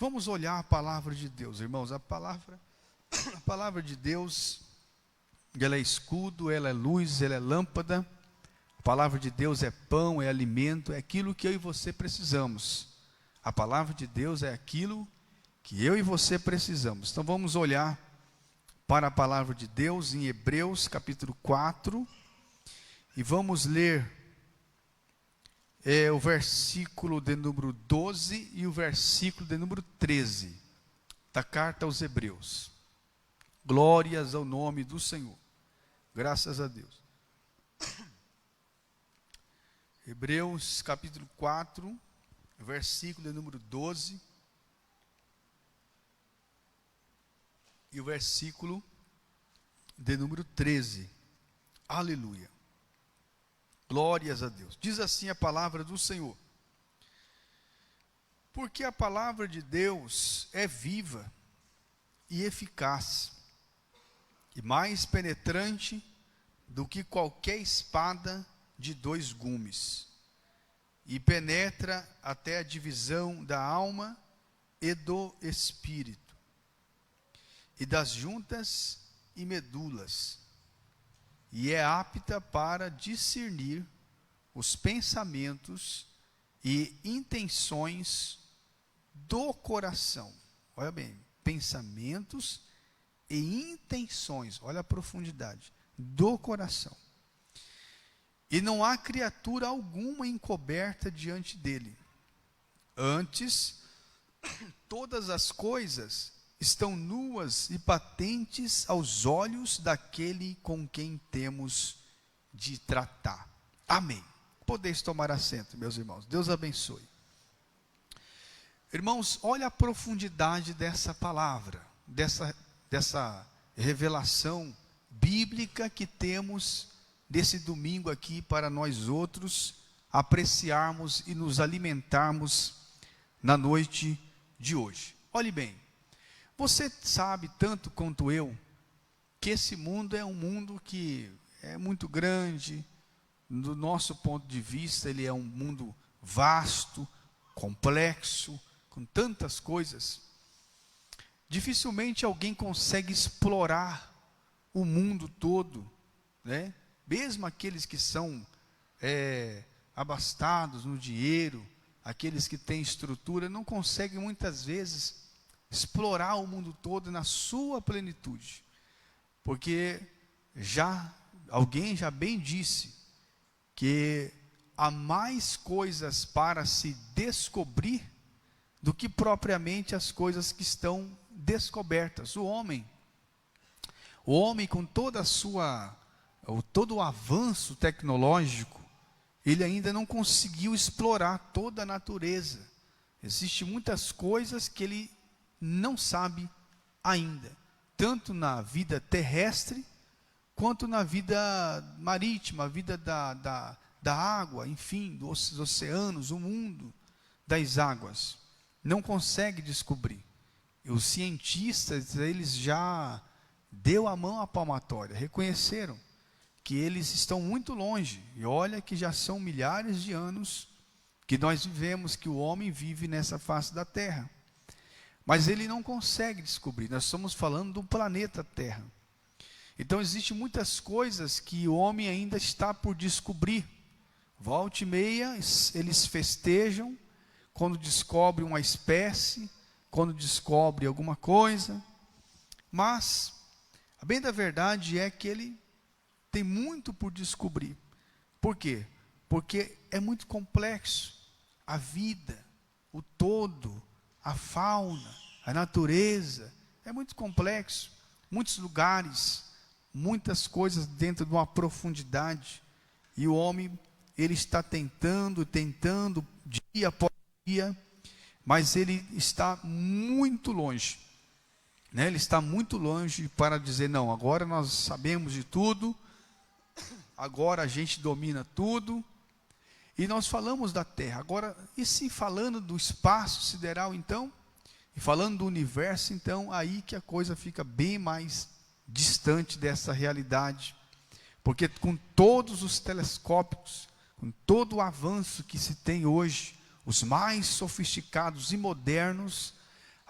Vamos olhar a palavra de Deus, irmãos. A palavra de Deus, ela é escudo, ela é luz, ela é lâmpada. A palavra de Deus é pão, é alimento, é aquilo que eu e você precisamos. A palavra de Deus é aquilo que eu e você precisamos. Então vamos olhar para a palavra de Deus em Hebreus capítulo 4 e vamos ler o versículo de número 12 e o versículo de número 13 da carta aos Hebreus. Glórias ao nome do Senhor, graças a Deus. Hebreus capítulo 4, versículo de número 12 e o versículo de número 13. Aleluia. Glórias a Deus. Diz assim a palavra do Senhor: porque a palavra de Deus é viva e eficaz, e mais penetrante do que qualquer espada de dois gumes, e penetra até a divisão da alma e do espírito, e das juntas e medulas, e é apta para discernir os pensamentos e intenções do coração. Olha bem, pensamentos e intenções, olha a profundidade, do coração. E não há criatura alguma encoberta diante dele. Antes, todas as coisas estão nuas e patentes aos olhos daquele com quem temos de tratar. Amém. Podeis tomar assento, meus irmãos. Deus abençoe. Irmãos, olha a profundidade dessa palavra, dessa revelação bíblica que temos nesse domingo aqui para nós outros apreciarmos e nos alimentarmos na noite de hoje. Olhe bem, você sabe tanto quanto eu que esse mundo é um mundo que é muito grande. Do nosso ponto de vista, ele é um mundo vasto, complexo, com tantas coisas. Dificilmente alguém consegue explorar o mundo todo, né? Mesmo aqueles que são abastados no dinheiro, aqueles que têm estrutura, não conseguem muitas vezes explorar o mundo todo na sua plenitude, porque alguém já bem disse que há mais coisas para se descobrir do que propriamente as coisas que estão descobertas. O homem com toda a sua, todo o avanço tecnológico, ele ainda não conseguiu explorar toda a natureza. Existem muitas coisas que ele não sabe ainda, tanto na vida terrestre, quanto na vida marítima, a vida da água, enfim, dos oceanos, o mundo das águas. Não consegue descobrir. E os cientistas, eles já deu a mão à palmatória, reconheceram que eles estão muito longe. E olha que já são milhares de anos que nós vivemos, que o homem vive nessa face da terra. Mas ele não consegue descobrir. Nós estamos falando do planeta Terra. Então existem muitas coisas que o homem ainda está por descobrir. Volta e meia, eles festejam quando descobre uma espécie, quando descobre alguma coisa. Mas a bem da verdade é que ele tem muito por descobrir. Por quê? Porque é muito complexo. A vida, o todo, a fauna, a natureza, é muito complexo. Muitos lugares, muitas coisas dentro de uma profundidade. E o homem, ele está tentando, dia após dia, mas ele está muito longe. Né? Ele está muito longe para dizer, não, agora nós sabemos de tudo, agora a gente domina tudo. E nós falamos da Terra. Agora, e se falando do espaço sideral, então, e falando do universo, então, aí que a coisa fica bem mais distante dessa realidade. Porque com todos os telescópios, com todo o avanço que se tem hoje, os mais sofisticados e modernos,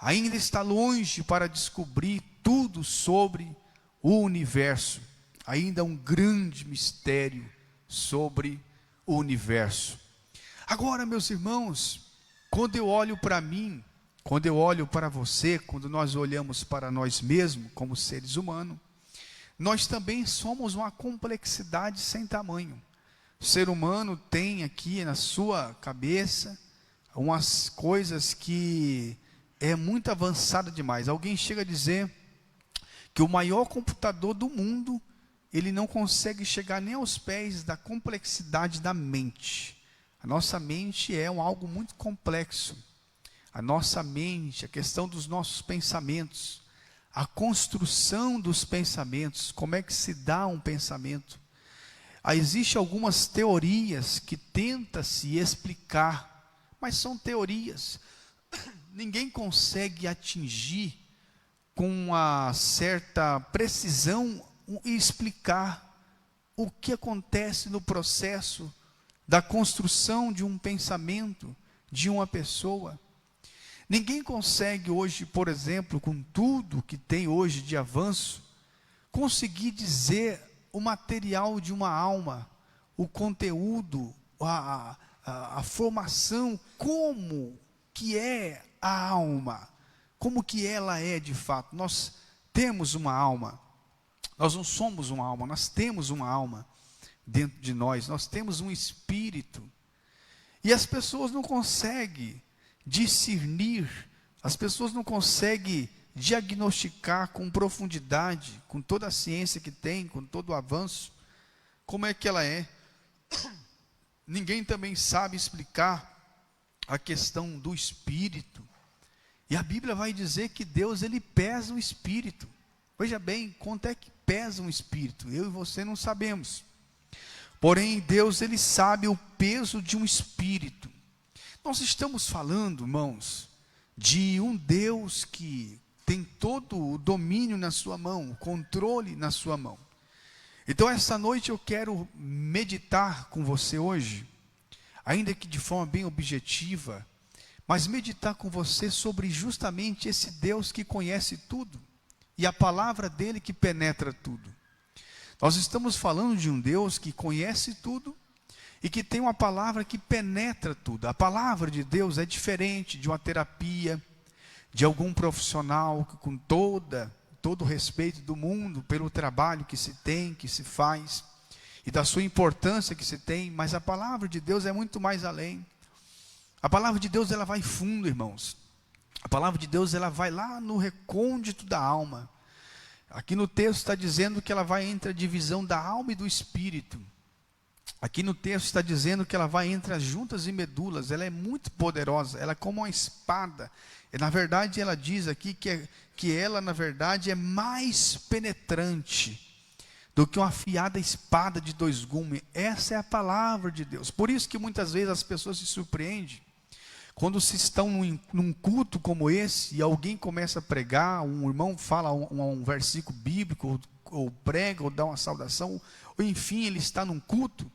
ainda está longe para descobrir tudo sobre o universo. Ainda há um grande mistério sobre o universo. Agora, meus irmãos, quando eu olho para mim, quando eu olho para você, quando nós olhamos para nós mesmos como seres humanos, nós também somos uma complexidade sem tamanho. O ser humano tem aqui na sua cabeça umas coisas que é muito avançada demais. Alguém chega a dizer que o maior computador do mundo, ele não consegue chegar nem aos pés da complexidade da mente. A nossa mente é algo muito complexo. A nossa mente, a questão dos nossos pensamentos, a construção dos pensamentos, como é que se dá um pensamento. Existem algumas teorias que tentam se explicar, mas são teorias. Ninguém consegue atingir com uma certa precisão e explicar o que acontece no processo da construção de um pensamento de uma pessoa. Ninguém consegue hoje, por exemplo, com tudo que tem hoje de avanço, conseguir dizer o material de uma alma, o conteúdo, a formação, como que é a alma, como que ela é de fato. Nós temos uma alma, nós não somos uma alma, nós temos uma alma dentro de nós, nós temos um espírito, e as pessoas não conseguem discernir, as pessoas não conseguem diagnosticar com profundidade, com toda a ciência que tem, com todo o avanço, como é que ela é. Ninguém também sabe explicar a questão do espírito, e a Bíblia vai dizer que Deus, ele pesa o espírito. Veja bem, quanto é que pesa um espírito? Eu e você não sabemos, porém Deus, ele sabe o peso de um espírito. Nós estamos falando, irmãos, de um Deus que tem todo o domínio na sua mão, o controle na sua mão. Então essa noite eu quero meditar com você hoje, ainda que de forma bem objetiva, mas meditar com você sobre justamente esse Deus que conhece tudo, e a palavra dele que penetra tudo. Nós estamos falando de um Deus que conhece tudo, e que tem uma palavra que penetra tudo. A palavra de Deus é diferente de uma terapia, de algum profissional que com todo o respeito do mundo, pelo trabalho que se tem, que se faz, e da sua importância que se tem, mas a palavra de Deus é muito mais além. A palavra de Deus, ela vai fundo, irmãos. A palavra de Deus, ela vai lá no recôndito da alma. Aqui no texto está dizendo que ela vai entre a divisão da alma e do espírito. Aqui no texto está dizendo que ela vai entre as juntas e medulas. Ela é muito poderosa, ela é como uma espada. E, na verdade, ela diz aqui que ela, na verdade, é mais penetrante do que uma afiada espada de dois gumes. Essa é a palavra de Deus. Por isso que muitas vezes as pessoas se surpreendem quando se estão num culto como esse, e alguém começa a pregar, um irmão fala um versículo bíblico, ou prega, ou dá uma saudação, ou enfim, ele está num culto,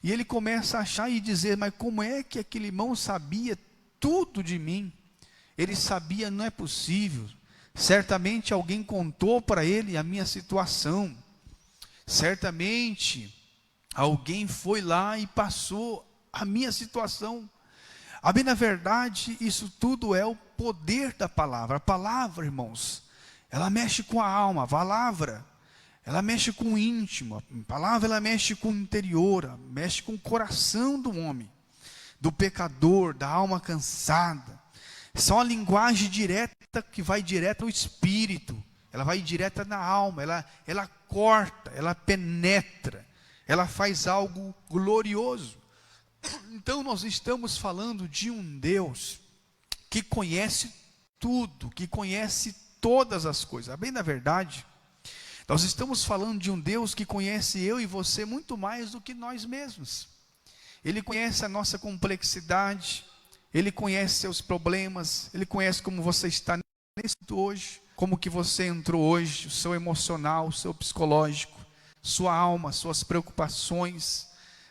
e ele começa a achar e dizer, mas como é que aquele irmão sabia tudo de mim? Ele sabia, não é possível. Certamente alguém contou para ele a minha situação. Certamente alguém foi lá e passou a minha situação. A bem, na verdade, isso tudo é o poder da palavra. A palavra, irmãos, ela mexe com a alma. A palavra, ela mexe com o íntimo. A palavra, ela mexe com o interior, mexe com o coração do homem, do pecador, da alma cansada. São uma linguagem direta, que vai direto ao espírito. Ela vai direta na alma, ela corta, ela penetra, ela faz algo glorioso. Então nós estamos falando de um Deus que conhece tudo, que conhece todas as coisas. Bem, na verdade, nós estamos falando de um Deus que conhece eu e você muito mais do que nós mesmos. Ele conhece a nossa complexidade, Ele conhece seus problemas, Ele conhece como você está nesse hoje, como que você entrou hoje, o seu emocional, o seu psicológico, sua alma, suas preocupações,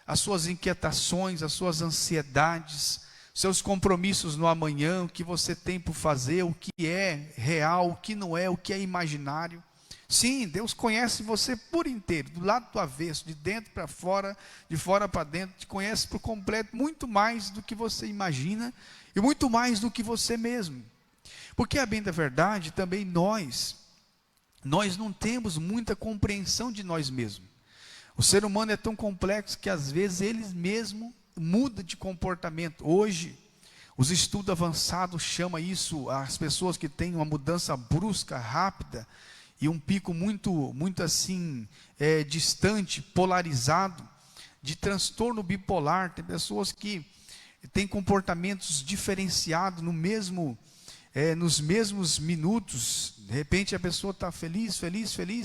as suas inquietações, as suas ansiedades, seus compromissos no amanhã, o que você tem por fazer, o que é real, o que não é, o que é imaginário. Sim, Deus conhece você por inteiro, do lado do avesso, de dentro para fora, de fora para dentro, te conhece por completo, muito mais do que você imagina e muito mais do que você mesmo. Porque, a bem da verdade, também nós não temos muita compreensão de nós mesmos. O ser humano é tão complexo que às vezes ele mesmo muda de comportamento. Hoje, os estudos avançados chamam isso, as pessoas que têm uma mudança brusca, rápida, e um pico muito assim, distante, polarizado, de transtorno bipolar. Tem pessoas que têm comportamentos diferenciados nos mesmos minutos. De repente a pessoa está feliz,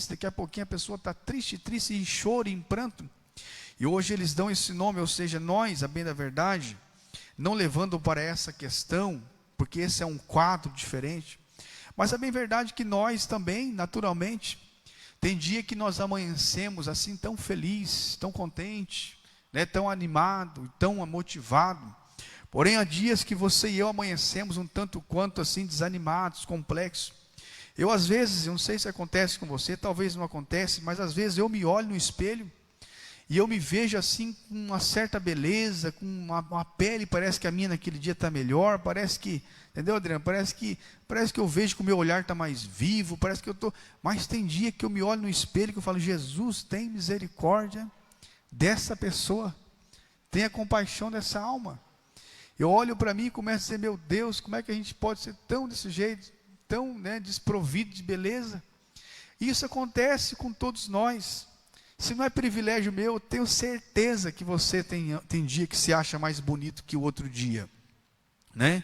daqui a pouquinho a pessoa está triste, em choro, em pranto. E hoje eles dão esse nome, ou seja, nós, a bem da verdade, não levando para essa questão, porque esse é um quadro diferente, mas é bem verdade que nós também, naturalmente, tem dia que nós amanhecemos assim tão feliz, tão contente, né, tão animado, tão motivado. Porém, há dias que você e eu amanhecemos um tanto quanto assim desanimados, complexos. Eu às vezes, eu não sei se acontece com você, talvez não acontece, mas às vezes eu me olho no espelho e eu me vejo assim com uma certa beleza, com uma pele, parece que a minha naquele dia está melhor, parece que, entendeu, Adriano? Parece que eu vejo que o meu olhar está mais vivo, parece que eu estou... Mas tem dia que eu me olho no espelho e eu falo, Jesus, tem misericórdia dessa pessoa, tenha compaixão dessa alma. Eu olho para mim e começo a dizer, meu Deus, como é que a gente pode ser tão desse jeito, tão desprovido de beleza? Isso acontece com todos nós. Se não é privilégio meu, eu tenho certeza que você tem dia que se acha mais bonito que o outro dia, né?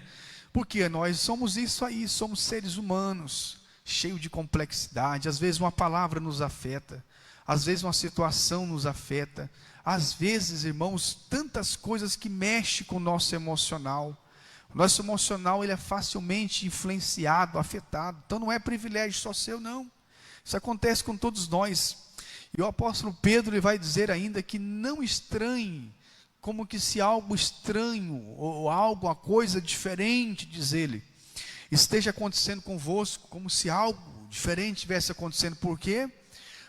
Porque nós somos isso aí, somos seres humanos, cheios de complexidade. Às vezes uma palavra nos afeta, às vezes uma situação nos afeta, às vezes, irmãos, tantas coisas que mexem com o nosso emocional. O nosso emocional, ele é facilmente influenciado, afetado. Então não é privilégio só seu, não. Isso acontece com todos nós. E o apóstolo Pedro, ele vai dizer ainda que não estranhe, como que se algo estranho, ou algo, uma coisa diferente, diz ele, esteja acontecendo convosco, como se algo diferente estivesse acontecendo. Por quê?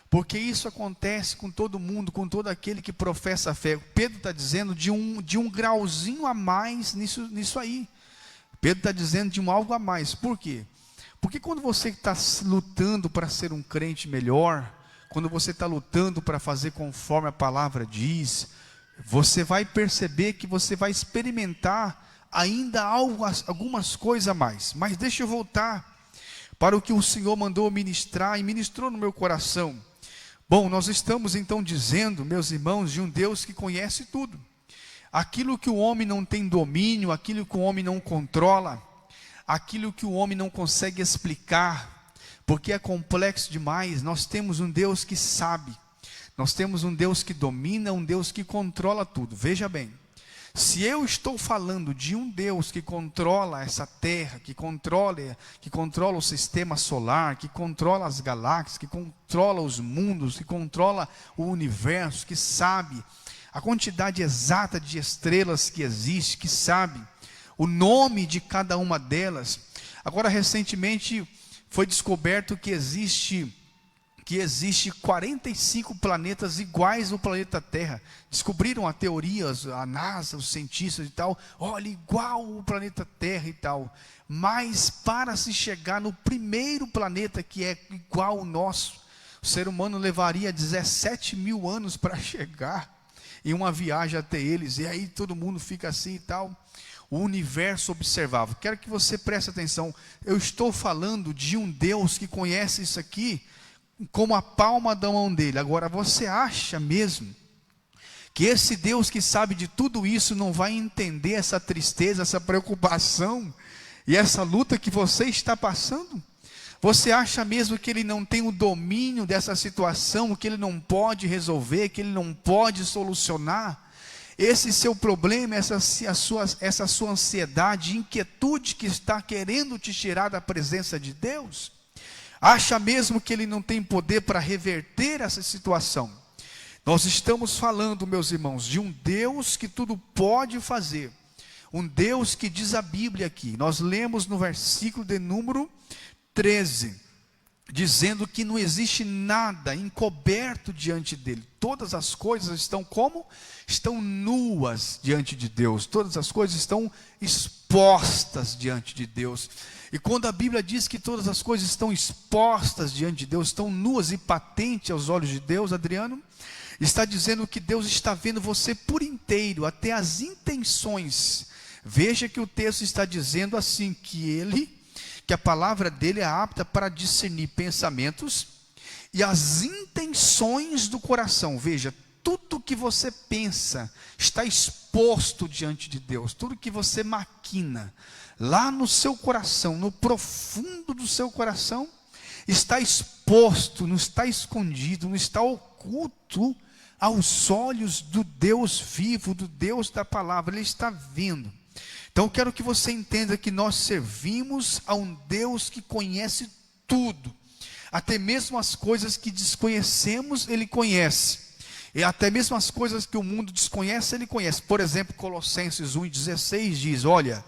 Porque isso acontece com todo mundo, com todo aquele que professa a fé. Pedro está dizendo de um grauzinho a mais nisso aí. Pedro está dizendo de um algo a mais. Por quê? Porque quando você está lutando para ser um crente melhor, quando você está lutando para fazer conforme a palavra diz, você vai perceber que você vai experimentar ainda algumas coisas a mais. Mas deixa eu voltar para o que o Senhor mandou ministrar e ministrou no meu coração. Bom, nós estamos então dizendo, meus irmãos, de um Deus que conhece tudo. Aquilo que o homem não tem domínio, aquilo que o homem não controla, aquilo que o homem não consegue explicar, porque é complexo demais. Nós temos um Deus que sabe, nós temos um Deus que domina, um Deus que controla tudo. Veja bem, se eu estou falando de um Deus que controla essa terra, que controla o sistema solar, que controla as galáxias, que controla os mundos, que controla o universo, que sabe a quantidade exata de estrelas que existe, que sabe o nome de cada uma delas. Agora, recentemente foi descoberto que existe 45 planetas iguais ao planeta Terra. Descobriram a teoria, a NASA, os cientistas e tal, olha, igual o planeta Terra e tal. Mas para se chegar no primeiro planeta que é igual ao nosso, o ser humano levaria 17 mil anos para chegar em uma viagem até eles. E aí todo mundo fica assim e tal. O universo observável. Quero que você preste atenção. Eu estou falando de um Deus que conhece isso aqui como a palma da mão dele. Agora, você acha mesmo que esse Deus que sabe de tudo isso não vai entender essa tristeza, essa preocupação e essa luta que você está passando? Você acha mesmo que ele não tem o domínio dessa situação, que ele não pode resolver, que ele não pode solucionar? Esse seu problema, essa sua ansiedade, inquietude que está querendo te tirar da presença de Deus? Acha mesmo que ele não tem poder para reverter essa situação? Nós estamos falando, meus irmãos, de um Deus que tudo pode fazer. Um Deus que diz a Bíblia aqui. Nós lemos no versículo de número 13, dizendo que não existe nada encoberto diante dele. Todas as coisas estão como? Estão nuas diante de Deus. Todas as coisas estão expostas diante de Deus. E quando a Bíblia diz que todas as coisas estão expostas diante de Deus, estão nuas e patentes aos olhos de Deus, Adriano, está dizendo que Deus está vendo você por inteiro, até as intenções. Veja que o texto está dizendo assim, que a palavra dele é apta para discernir pensamentos e as intenções do coração. Veja, tudo que você pensa está exposto diante de Deus. Tudo que você maquina lá no seu coração, no profundo do seu coração, está exposto, não está escondido, não está oculto aos olhos do Deus vivo, do Deus da palavra. Ele está vendo. Então eu quero que você entenda que nós servimos a um Deus que conhece tudo, até mesmo as coisas que desconhecemos, Ele conhece, e até mesmo as coisas que o mundo desconhece, Ele conhece. Por exemplo, Colossenses 1,16 diz: olha,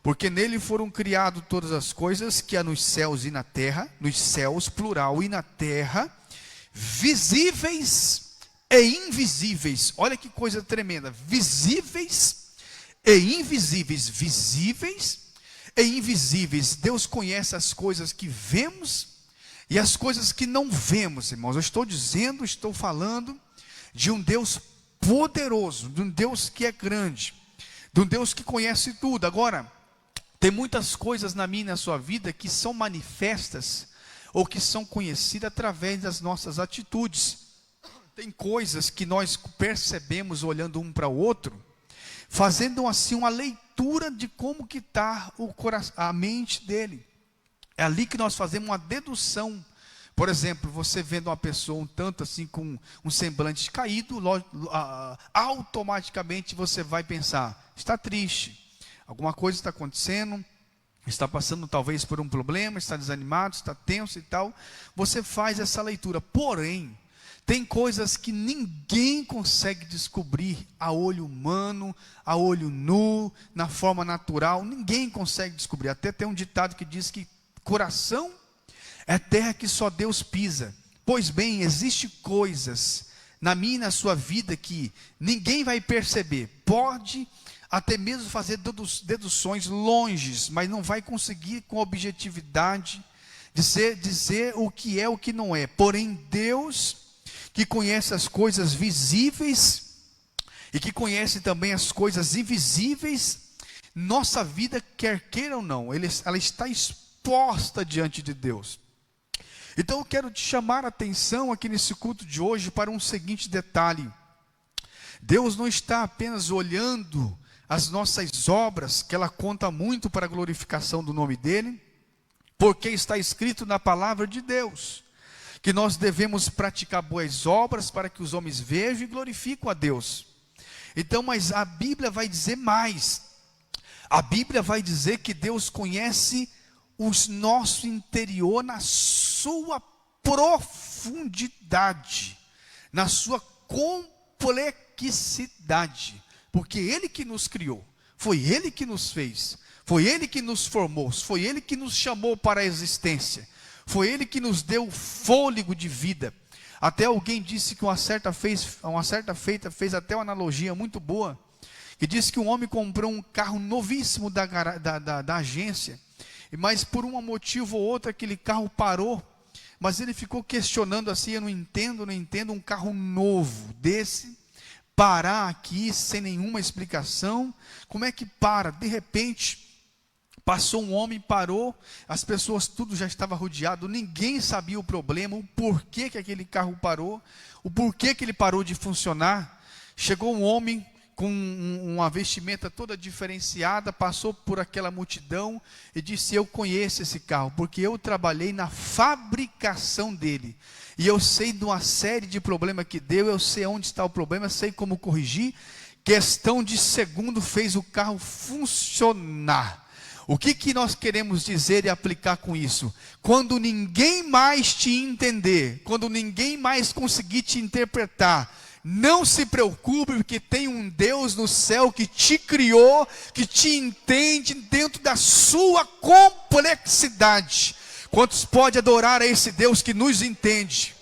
porque nele foram criadas todas as coisas que há nos céus e na terra, nos céus, plural, e na terra, visíveis e invisíveis. Olha que coisa tremenda, visíveis e invisíveis, visíveis e invisíveis. Deus conhece as coisas que vemos e as coisas que não vemos, irmãos. Eu estou falando de um Deus poderoso, de um Deus que é grande, de um Deus que conhece tudo. Agora, tem muitas coisas na minha e na sua vida que são manifestas ou que são conhecidas através das nossas atitudes. Tem coisas que nós percebemos olhando um para o outro, fazendo assim uma leitura de como que está a mente dele. É ali que nós fazemos uma dedução. Por exemplo, você vendo uma pessoa um tanto assim com um semblante caído, automaticamente você vai pensar: está triste, alguma coisa está acontecendo, está passando talvez por um problema, está desanimado, está tenso e tal. Você faz essa leitura. Porém, tem coisas que ninguém consegue descobrir a olho humano, a olho nu, na forma natural. Ninguém consegue descobrir. Até tem um ditado que diz que coração é terra que só Deus pisa. Pois bem, existem coisas na minha e na sua vida que ninguém vai perceber. Pode até mesmo fazer deduções longes, mas não vai conseguir com objetividade dizer o que é, o que não é. Porém, Deus, que conhece as coisas visíveis e que conhece também as coisas invisíveis, nossa vida, quer queira ou não, ela está exposta diante de Deus. Então eu quero te chamar a atenção aqui nesse culto de hoje para um seguinte detalhe: Deus não está apenas olhando as nossas obras, que ela conta muito para a glorificação do nome dele, porque está escrito na palavra de Deus que nós devemos praticar boas obras para que os homens vejam e glorifiquem a Deus. Então, mas a Bíblia vai dizer mais. A Bíblia vai dizer que Deus conhece o nosso interior na sua profundidade, na sua complexidade, porque Ele que nos criou, foi Ele que nos fez, foi Ele que nos formou, foi Ele que nos chamou para a existência. Foi Ele que nos deu fôlego de vida. Até alguém disse que uma certa feita fez até uma analogia muito boa, que disse que um homem comprou um carro novíssimo da agência, mas por um motivo ou outro aquele carro parou, mas ele ficou questionando assim: eu não entendo um carro novo desse parar aqui sem nenhuma explicação. Como é que para? De repente passou um homem, parou, as pessoas tudo já estava rodeado, ninguém sabia o problema, o porquê que aquele carro parou, o porquê que ele parou de funcionar. Chegou um homem com uma vestimenta toda diferenciada, passou por aquela multidão e disse: eu conheço esse carro, porque eu trabalhei na fabricação dele, e eu sei de uma série de problemas que deu, eu sei onde está o problema, sei como corrigir. Questão de segundo fez o carro funcionar. O que nós queremos dizer e aplicar com isso? Quando ninguém mais te entender, quando ninguém mais conseguir te interpretar, Não se preocupe, porque tem um Deus no céu que te criou, que te entende dentro da sua complexidade. Quantos podem adorar a esse Deus que nos entende?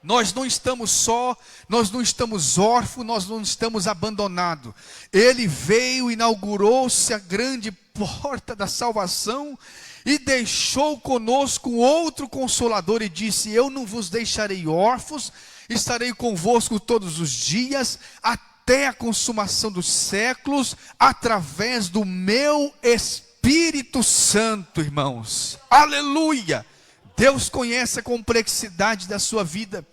Nós não estamos só, nós não estamos órfãos, nós não estamos abandonados. Ele veio, inaugurou-se a grande porta da salvação e deixou conosco outro Consolador e disse: eu não vos deixarei órfãos, estarei convosco todos os dias, até a consumação dos séculos, através do meu Espírito Santo, irmãos. Aleluia! Deus conhece a complexidade da sua vida.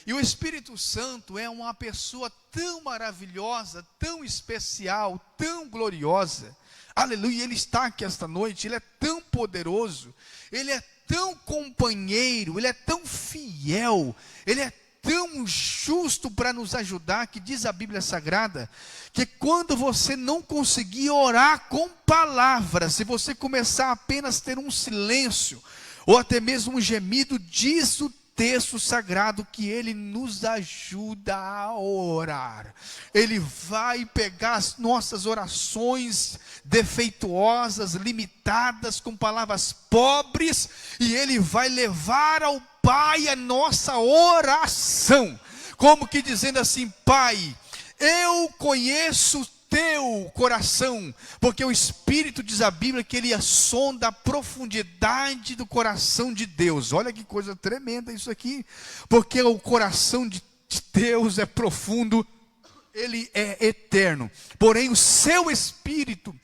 E o Espírito Santo é uma pessoa tão maravilhosa, tão especial, tão gloriosa. Aleluia, Ele está aqui esta noite, Ele é tão poderoso, Ele é tão companheiro, Ele é tão fiel, Ele é tão justo para nos ajudar, que diz a Bíblia Sagrada, que quando você não conseguir orar com palavras, se você começar apenas a ter um silêncio, ou até mesmo um gemido, diz o texto sagrado que Ele nos ajuda a orar. Ele vai pegar as nossas orações defeituosas, limitadas, com palavras pobres, e Ele vai levar ao Pai a nossa oração, como que dizendo assim: Pai, eu conheço teu coração, porque o Espírito, diz a Bíblia, que ele sonda a profundidade do coração de Deus. Olha que coisa tremenda isso aqui, porque o coração de Deus é profundo, ele é eterno, porém o seu Espírito,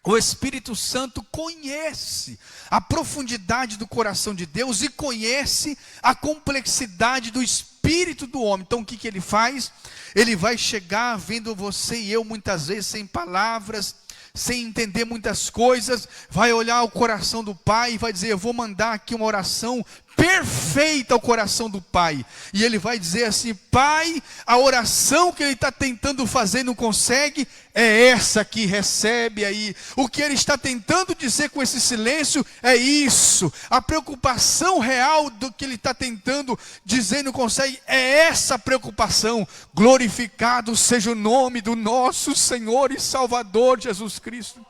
o Espírito Santo, conhece a profundidade do coração de Deus e conhece a complexidade do espírito do homem. Então o que ele faz? Ele vai chegar vendo você e eu muitas vezes sem palavras, sem entender muitas coisas, vai olhar o coração do Pai e vai dizer: eu vou mandar aqui uma oração perfeita ao coração do Pai. E Ele vai dizer assim: Pai, a oração que Ele está tentando fazer e não consegue, é essa aqui, recebe aí. O que Ele está tentando dizer com esse silêncio é isso. A preocupação real do que Ele está tentando dizer e não consegue, é essa preocupação. Glorificado seja o nome do nosso Senhor e Salvador Jesus Cristo.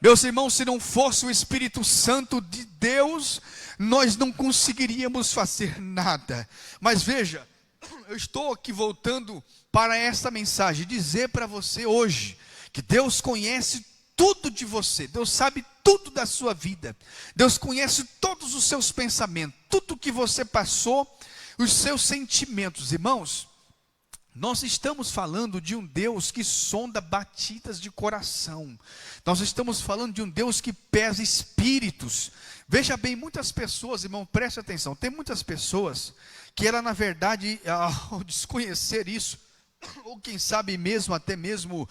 Meus irmãos, se não fosse o Espírito Santo de Deus, nós não conseguiríamos fazer nada. Mas veja, eu estou aqui voltando para essa mensagem, dizer para você hoje, que Deus conhece tudo de você, Deus sabe tudo da sua vida, Deus conhece todos os seus pensamentos, tudo que você passou, os seus sentimentos. Irmãos, nós estamos falando de um Deus que sonda batidas de coração. Nós estamos falando de um Deus que pesa espíritos. Veja bem, muitas pessoas, irmão, preste atenção. Tem muitas pessoas que ela, na verdade, ao desconhecer isso, ou quem sabe mesmo, até mesmo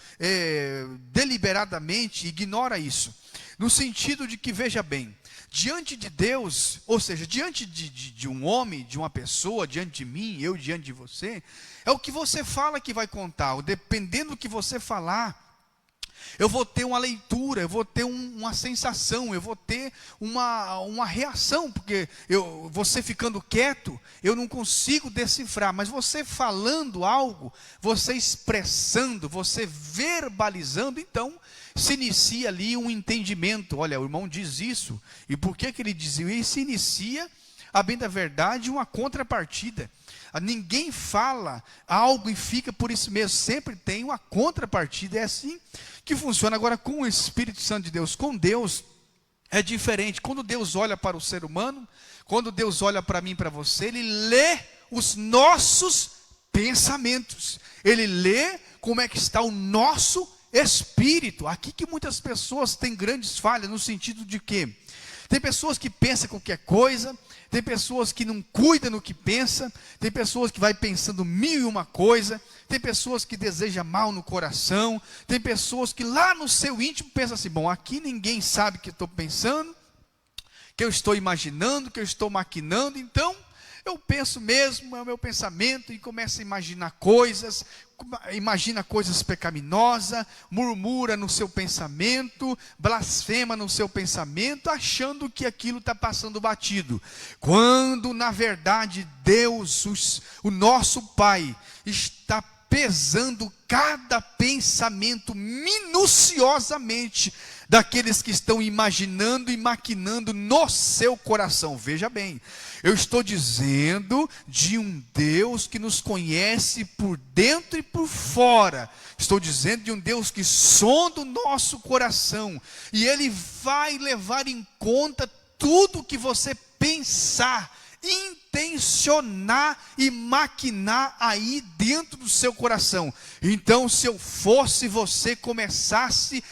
deliberadamente, ignora isso. No sentido de que, veja bem, diante de Deus, ou seja, diante de um homem, de uma pessoa, diante de mim, eu diante de você, é o que você fala que vai contar. Dependendo do que você falar, eu vou ter uma leitura, eu vou ter uma sensação, eu vou ter uma reação, porque você ficando quieto, eu não consigo decifrar, mas você falando algo, você expressando, você verbalizando, então se inicia ali um entendimento. Olha, o irmão diz isso, e por que ele diz isso? E se inicia, a bem da verdade, uma contrapartida. Ninguém fala algo e fica por isso mesmo, sempre tem uma contrapartida. É assim que funciona. Agora, com o Espírito Santo de Deus, com Deus, é diferente. Quando Deus olha para o ser humano, quando Deus olha para mim e para você, Ele lê os nossos pensamentos, Ele lê como é que está o nosso espírito. Aqui que muitas pessoas têm grandes falhas, no sentido de que tem pessoas que pensam qualquer coisa, tem pessoas que não cuidam do que pensa, tem pessoas que vai pensando mil e uma coisa, tem pessoas que desejam mal no coração, tem pessoas que lá no seu íntimo pensam assim: bom, aqui ninguém sabe o que eu estou pensando, que eu estou imaginando, que eu estou maquinando, então eu penso mesmo, é o meu pensamento, e começa a imaginar coisas, imagina coisas pecaminosas, murmura no seu pensamento, blasfema no seu pensamento, achando que aquilo está passando batido, quando na verdade Deus, o nosso Pai, está pesando cada pensamento minuciosamente daqueles que estão imaginando e maquinando no seu coração. Veja bem, eu estou dizendo de um Deus que nos conhece por dentro e por fora. Estou dizendo de um Deus que sonda o nosso coração, e Ele vai levar em conta tudo que você pensar, intencionar e maquinar aí dentro do seu coração. Então, se eu fosse você, começasse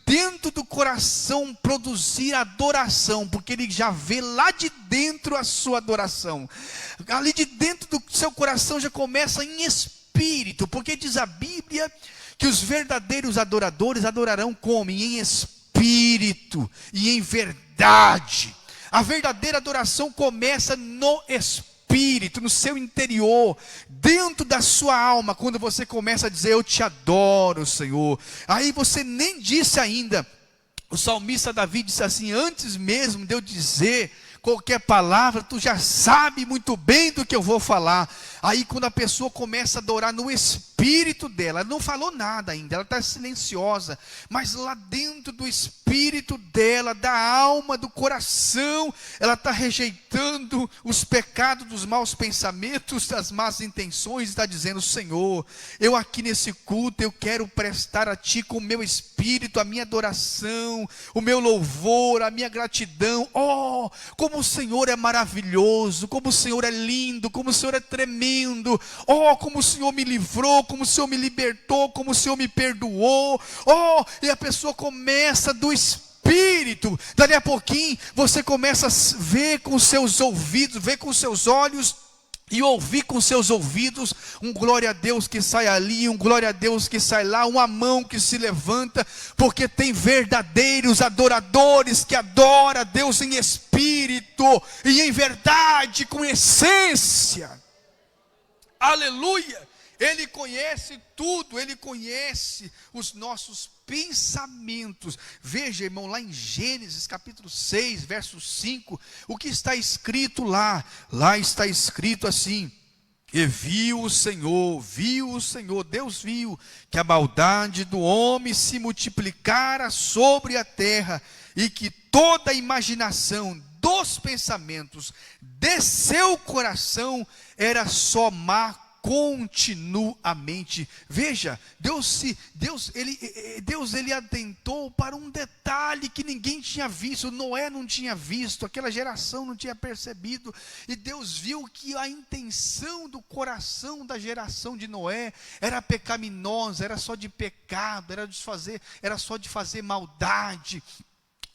dentro do coração produzir adoração, porque Ele já vê lá de dentro a sua adoração. Ali de dentro do seu coração já começa em espírito, porque diz a Bíblia que os verdadeiros adoradores adorarão como? Em espírito e em verdade. A verdadeira adoração começa no espírito, no seu interior, dentro da sua alma, quando você começa a dizer: eu te adoro, Senhor. Aí você nem disse ainda, o salmista Davi disse assim: antes mesmo de eu dizer qualquer palavra, tu já sabe muito bem do que eu vou falar. Aí quando a pessoa começa a adorar no espírito dela, ela não falou nada ainda, ela está silenciosa, mas lá dentro do espírito dela, da alma, do coração, ela está rejeitando os pecados dos maus pensamentos, das más intenções, está dizendo: Senhor, eu aqui nesse culto, eu quero prestar a Ti com o meu espírito, a minha adoração, o meu louvor, a minha gratidão. Oh, como o Senhor é maravilhoso, como o Senhor é lindo, como o Senhor é tremendo. Oh, como o Senhor me livrou, como o Senhor me libertou, como o Senhor me perdoou. Oh, e a pessoa começa do espírito. Dali a pouquinho você começa a ver com os seus ouvidos, ver com os seus olhos e ouvir com seus ouvidos um glória a Deus que sai ali, um glória a Deus que sai lá, uma mão que se levanta, porque tem verdadeiros adoradores que adoram a Deus em espírito e em verdade, com essência. Aleluia! Ele conhece tudo, Ele conhece os nossos pensamentos. Veja, irmão, lá em Gênesis capítulo 6, verso 5, o que está escrito lá? Lá está escrito assim: e viu o Senhor, Deus viu que a maldade do homem se multiplicara sobre a terra, e que toda a imaginação dos pensamentos de seu coração era só má continuamente. Veja, Deus ele atentou para um detalhe que ninguém tinha visto. Noé não tinha visto, aquela geração não tinha percebido, e Deus viu que a intenção do coração da geração de Noé era pecaminosa, era só de pecado, era só de fazer maldade,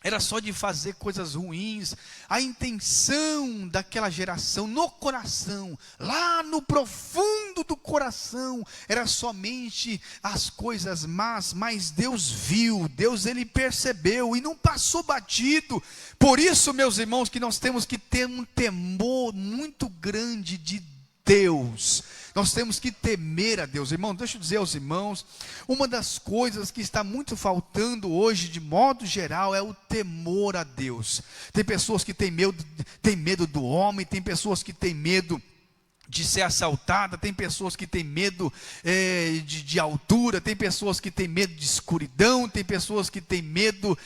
era só de fazer coisas ruins. A intenção daquela geração no coração, lá no profundo do coração, era somente as coisas más. Mas Deus viu, Ele percebeu e não passou batido. Por isso, meus irmãos, que nós temos que ter um temor muito grande de Deus. Nós temos que temer a Deus. Irmão, deixa eu dizer aos irmãos, uma das coisas que está muito faltando hoje, de modo geral, é o temor a Deus. Tem pessoas que têm medo do homem, tem pessoas que têm medo de ser assaltada, tem pessoas que têm medo de altura, tem pessoas que têm medo de escuridão, tem pessoas que têm medo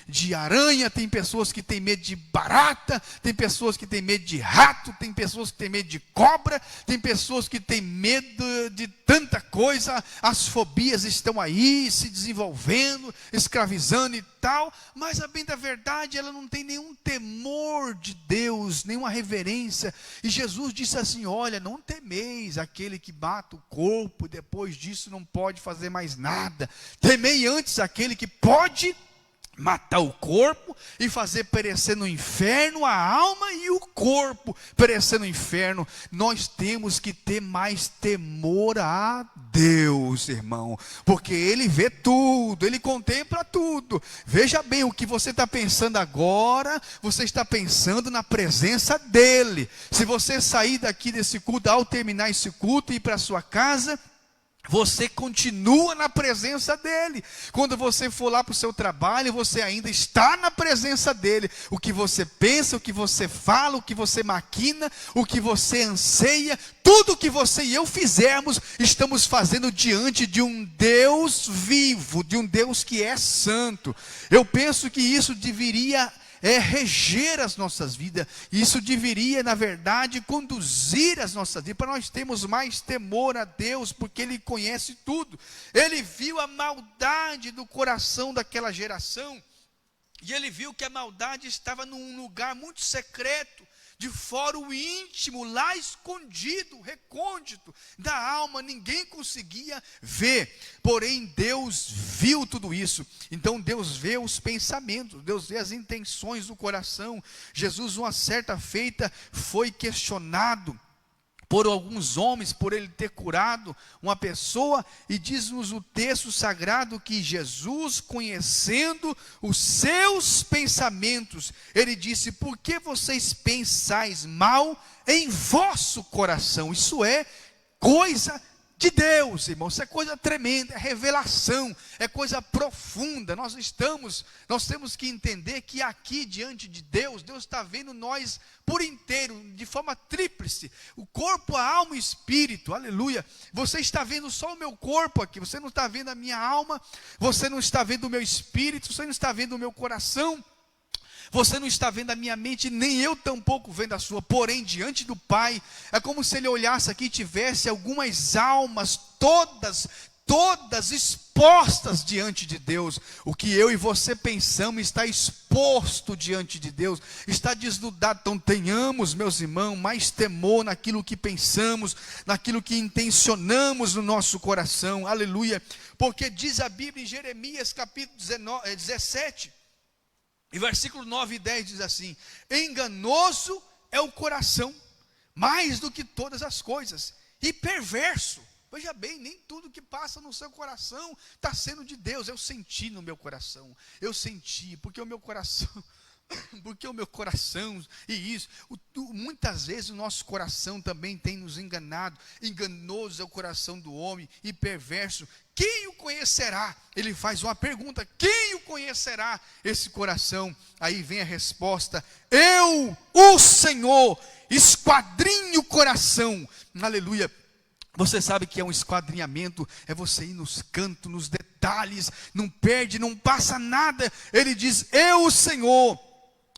de aranha, tem pessoas que têm medo de barata, tem pessoas que têm medo de rato, tem pessoas que têm medo de cobra, tem pessoas que têm medo de tanta coisa. As fobias estão aí se desenvolvendo, escravizando e tal, mas a bem da verdade ela não tem nenhum temor de Deus, nenhuma reverência. E Jesus disse assim: olha, não temeis aquele que mata o corpo e depois disso não pode fazer mais nada. Temei antes aquele que pode matar o corpo e fazer perecer no inferno a alma e o corpo perecer no inferno. Nós temos que ter mais temor a Deus, irmão, porque Ele vê tudo, Ele contempla tudo. Veja bem, o que você está pensando agora, você está pensando na presença dEle. Se você sair daqui desse culto, ao terminar esse culto e ir para a sua casa, você continua na presença dEle. Quando você for lá para o seu trabalho, você ainda está na presença dEle. O que você pensa, o que você fala, o que você maquina, o que você anseia, tudo o que você e eu fizermos, estamos fazendo diante de um Deus vivo, de um Deus que é santo. Eu penso que isso deveria reger as nossas vidas. Isso deveria, na verdade, conduzir as nossas vidas, para nós termos mais temor a Deus, porque Ele conhece tudo. Ele viu a maldade do coração daquela geração, e Ele viu que a maldade estava num lugar muito secreto, de fora o íntimo, lá escondido, recôndito da alma, ninguém conseguia ver, porém Deus viu tudo isso. Então Deus vê os pensamentos, Deus vê as intenções do coração. Jesus, uma certa feita, foi questionado por alguns homens, por ele ter curado uma pessoa, e diz-nos o texto sagrado que Jesus, conhecendo os seus pensamentos, ele disse: por que vocês pensais mal em vosso coração? Isso é coisa de Deus, irmão, isso é coisa tremenda, é revelação, é coisa profunda. Nós temos que entender que aqui diante de Deus, Deus está vendo nós por inteiro, de forma tríplice, o corpo, a alma e o espírito, aleluia. Você está vendo só o meu corpo aqui, você não está vendo a minha alma, você não está vendo o meu espírito, você não está vendo o meu coração, você não está vendo a minha mente, nem eu tampouco vendo a sua. Porém, diante do Pai, é como se Ele olhasse aqui e tivesse algumas almas, todas expostas diante de Deus. O que eu e você pensamos está exposto diante de Deus, está desnudado. Então tenhamos, meus irmãos, mais temor naquilo que pensamos, naquilo que intencionamos no nosso coração, aleluia. Porque diz a Bíblia em Jeremias capítulo 17, e versículo 9 e 10 diz assim: enganoso é o coração, mais do que todas as coisas, e perverso. Veja bem, nem tudo que passa no seu coração está sendo de Deus. Eu senti no meu coração, porque o meu coração, e isso, muitas vezes o nosso coração também tem nos enganado. Enganoso é o coração do homem e perverso, quem o conhecerá? Ele faz uma pergunta: quem o conhecerá, esse coração? Aí vem a resposta: eu, o Senhor, esquadrinho o coração, aleluia. Você sabe que é um esquadrinhamento, é você ir nos cantos, nos detalhes, não perde, não passa nada. Ele diz: eu, o Senhor,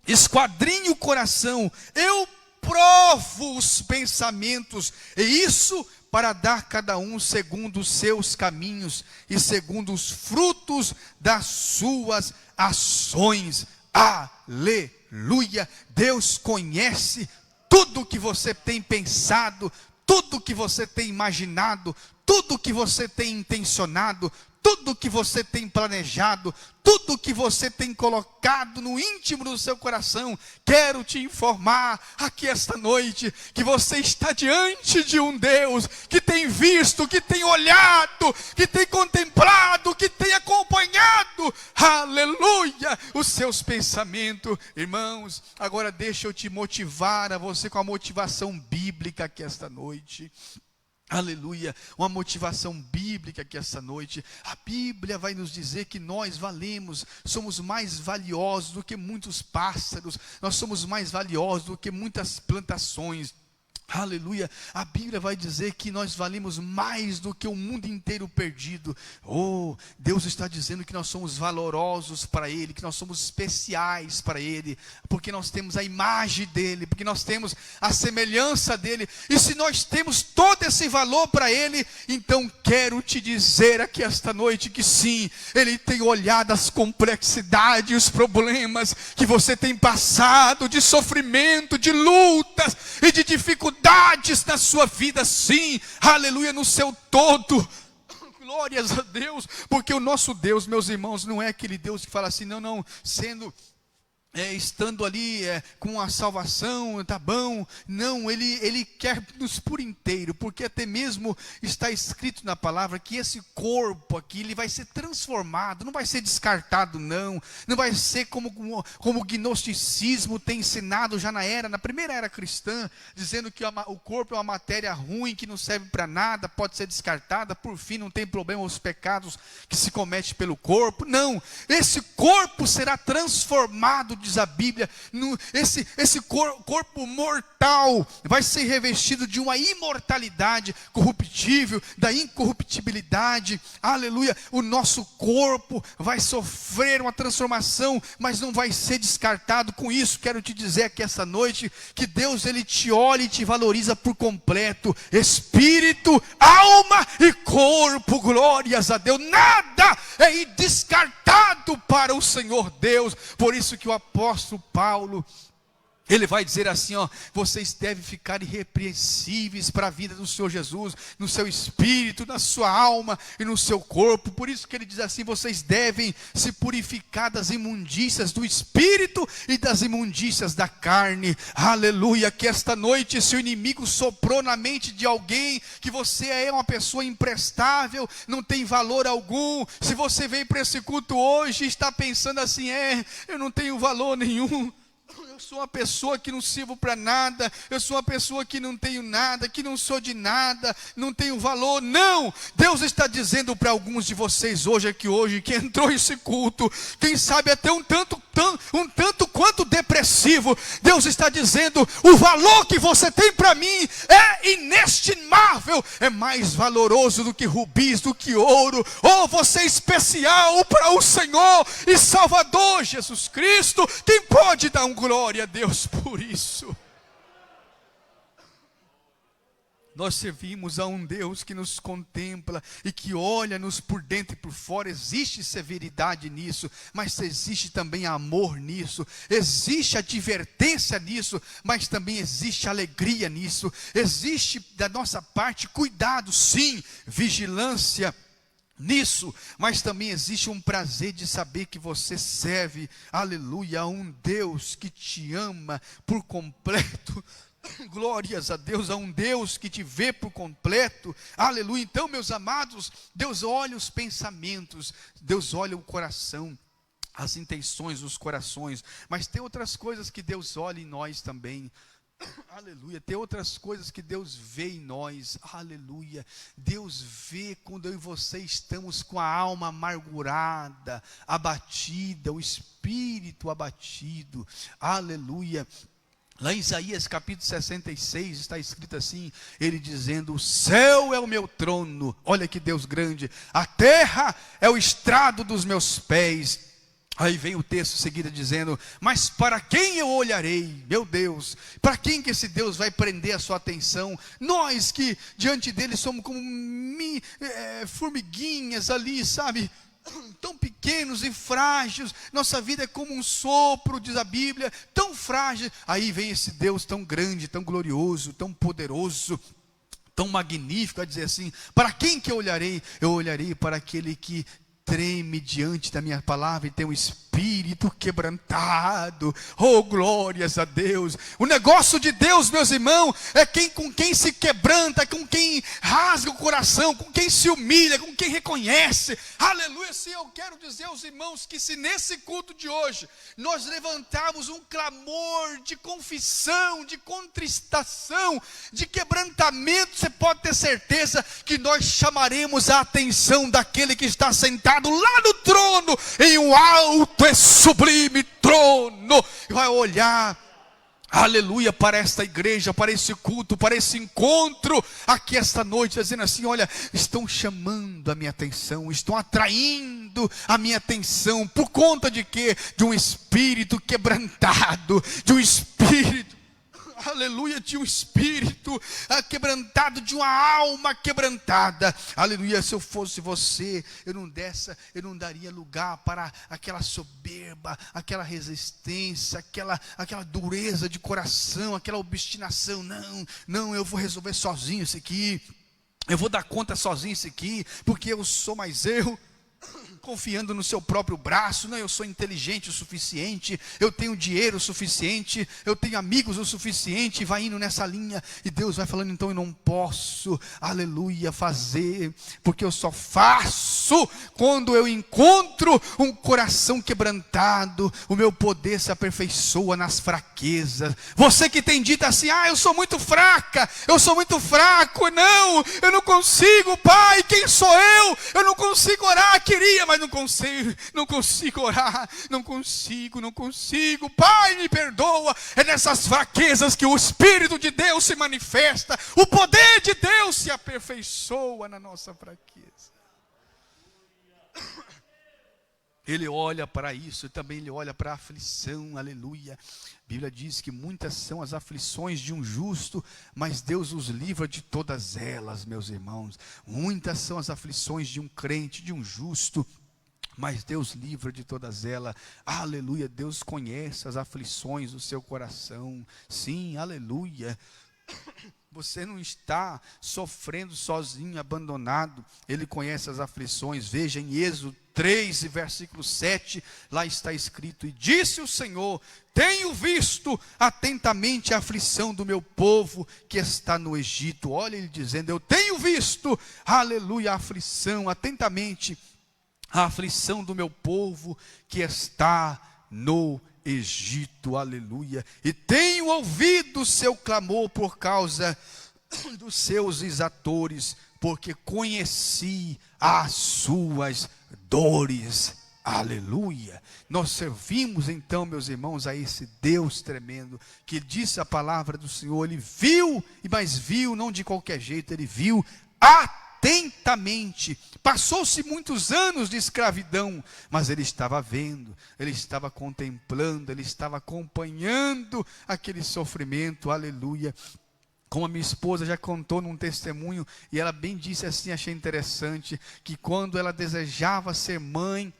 esquadrinho o coração, eu provo os pensamentos, e isso para dar cada um segundo os seus caminhos e segundo os frutos das suas ações. Aleluia! Deus conhece tudo que você tem pensado, tudo que você tem imaginado, tudo que você tem intencionado, tudo que você tem planejado, tudo que você tem colocado no íntimo do seu coração. Quero te informar aqui esta noite, que você está diante de um Deus que tem visto, que tem olhado, que tem contemplado, que tem acompanhado, aleluia, os seus pensamentos. Irmãos, agora deixa eu te motivar a você com a motivação bíblica aqui esta noite. Aleluia, uma motivação bíblica aqui esta noite. A Bíblia vai nos dizer que nós valemos, somos mais valiosos do que muitos pássaros, nós somos mais valiosos do que muitas plantações. Aleluia, a Bíblia vai dizer que nós valemos mais do que o mundo inteiro perdido. Oh, Deus está dizendo que nós somos valorosos para Ele, que nós somos especiais para Ele, porque nós temos a imagem dEle, porque nós temos a semelhança dEle. E se nós temos todo esse valor para Ele, então quero te dizer aqui esta noite que sim, Ele tem olhado as complexidades, os problemas que você tem passado, de sofrimento, de lutas e de dificuldades na sua vida, sim, aleluia, no seu todo. Glórias a Deus, porque o nosso Deus, meus irmãos, não é aquele Deus que fala assim, não, sendo estando ali com a salvação, tá bom. Não, ele quer nos por inteiro, porque até mesmo está escrito na palavra que esse corpo aqui, ele vai ser transformado, não vai ser descartado, não vai ser como o gnosticismo tem ensinado já na primeira era cristã, dizendo que o corpo é uma matéria ruim, que não serve para nada, pode ser descartada, por fim não tem problema os pecados que se comete pelo corpo. Não, esse corpo será transformado, diz a Bíblia. Esse corpo mortal vai ser revestido de uma imortalidade corruptível, da incorruptibilidade. Aleluia. O nosso corpo vai sofrer uma transformação, mas não vai ser descartado. Com isso quero te dizer aqui essa noite, que Deus, ele te olha e te valoriza por completo, espírito, alma e corpo. Glórias a Deus. Nada é descartado para o Senhor Deus. Por isso que o apóstolo Paulo, ele vai dizer assim, vocês devem ficar irrepreensíveis para a vida do Senhor Jesus, no seu espírito, na sua alma e no seu corpo. Por isso que ele diz assim, vocês devem se purificar das imundícias do espírito e das imundícias da carne. Aleluia. Que esta noite, se o inimigo soprou na mente de alguém que você é uma pessoa imprestável, não tem valor algum, se você veio para esse culto hoje e está pensando assim, eu não tenho valor nenhum, eu sou uma pessoa que não sirvo para nada, eu sou uma pessoa que não tenho nada, que não sou de nada, não tenho valor. Não, Deus está dizendo para alguns de vocês hoje, que entrou esse culto, quem sabe até um tanto quanto depressivo, Deus está dizendo, o valor que você tem para mim é inestimável, é mais valoroso do que rubis, do que ouro. Você é especial para o Senhor e Salvador Jesus Cristo. Quem pode dar glória a Deus por isso? Nós servimos a um Deus que nos contempla e que olha-nos por dentro e por fora. Existe severidade nisso, mas existe também amor nisso. Existe advertência nisso, mas também existe alegria nisso. Existe da nossa parte cuidado, sim, vigilância nisso, mas também existe um prazer de saber que você serve, aleluia, a um Deus que te ama por completo. Glórias a Deus, a um Deus que te vê por completo. Aleluia. Então, meus amados, Deus olha os pensamentos, Deus olha o coração, as intenções dos corações, mas tem outras coisas que Deus olha em nós também. Aleluia. Tem outras coisas que Deus vê em nós. Aleluia. Deus vê quando eu e você estamos com a alma amargurada, abatida, o espírito abatido. Aleluia. Lá em Isaías capítulo 66 está escrito assim, ele dizendo, o céu é o meu trono, olha que Deus grande, a terra é o estrado dos meus pés. Aí vem o texto seguinte dizendo, mas para quem eu olharei? Meu Deus, para quem que esse Deus vai prender a sua atenção? Nós que diante dele somos como formiguinhas ali, sabe? Tão pequenos e frágeis, nossa vida é como um sopro, diz a Bíblia, tão frágil. Aí vem esse Deus tão grande, tão glorioso, tão poderoso, tão magnífico, a dizer assim, para quem que eu olharei? Eu olharei para aquele que treme diante da minha palavra e tem um espírito quebrantado. Oh, glórias a Deus. O negócio de Deus, meus irmãos, é com quem se quebranta, com quem rasga o coração, com quem se humilha, com quem reconhece. Aleluia. Se eu quero dizer aos irmãos que se nesse culto de hoje nós levantarmos um clamor de confissão, de contristação, de quebrantamento, você pode ter certeza que nós chamaremos a atenção daquele que está sentado lá no trono, em um alto e sublime trono, e vai olhar, aleluia, para esta igreja, para esse culto, para esse encontro aqui esta noite, dizendo assim, olha, estão chamando a minha atenção, estão atraindo a minha atenção, por conta de quê? De um espírito quebrantado, de um espírito, aleluia, de um espírito quebrantado, de uma alma quebrantada. Aleluia. Se eu fosse você, eu não daria lugar para aquela soberba, aquela resistência, aquela dureza de coração, aquela obstinação. Não, eu vou resolver sozinho isso aqui, eu vou dar conta sozinho isso aqui, porque eu sou mais eu. confiando no seu próprio braço. Não, eu sou inteligente o suficiente, eu tenho dinheiro o suficiente, eu tenho amigos o suficiente, e vai indo nessa linha, e Deus vai falando, então eu não posso, aleluia, fazer, porque eu só faço quando eu encontro um coração quebrantado. O meu poder se aperfeiçoa nas fraquezas. Você que tem dito assim, eu sou muito fraca, eu sou muito fraco, não, eu não consigo, Pai, quem sou eu? Eu não consigo orar, queria, mas não consigo orar, não consigo, Pai, me perdoa. É nessas fraquezas que o Espírito de Deus se manifesta, o poder de Deus se aperfeiçoa na nossa fraqueza. Ele olha para isso, e também ele olha para a aflição, aleluia. A Bíblia diz que muitas são as aflições de um justo, mas Deus os livra de todas elas, meus irmãos. Muitas são as aflições de um crente, de um justo, mas Deus livra de todas elas. Aleluia, Deus conhece as aflições do seu coração. Sim, aleluia. Você não está sofrendo sozinho, abandonado. Ele conhece as aflições. Veja em Êxodo 3, versículo 7, lá está escrito: e disse o Senhor, tenho visto atentamente a aflição do meu povo que está no Egito. Olha ele dizendo, eu tenho visto, aleluia, a aflição, atentamente a aflição do meu povo que está no Egito, aleluia, e tenho ouvido o seu clamor por causa dos seus exatores, porque conheci as suas dores, aleluia. Nós servimos então, meus irmãos, a esse Deus tremendo, que disse a palavra do Senhor, ele viu, mas viu não de qualquer jeito, ele viu atentamente. Passou-se muitos anos de escravidão, mas ele estava vendo, ele estava contemplando, ele estava acompanhando aquele sofrimento, aleluia. Como a minha esposa já contou num testemunho, e ela bem disse assim, achei interessante, que quando ela desejava ser mãe,